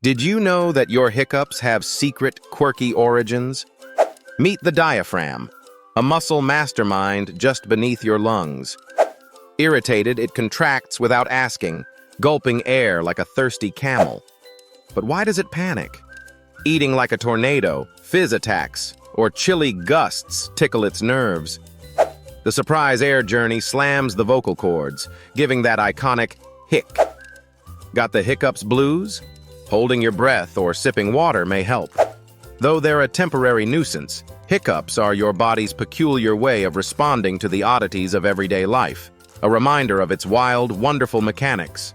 Did you know that your hiccups have secret, quirky origins? Meet the diaphragm, a muscle mastermind just beneath your lungs. Irritated, it contracts without asking, gulping air like a thirsty camel. But why does it panic? Eating like a tornado, fizz attacks, or chilly gusts tickle its nerves. The surprise air journey slams the vocal cords, giving that iconic hic. Got the hiccups blues? Holding your breath or sipping water may help. Though they're a temporary nuisance, hiccups are your body's peculiar way of responding to the oddities of everyday life, a reminder of its wild, wonderful mechanics.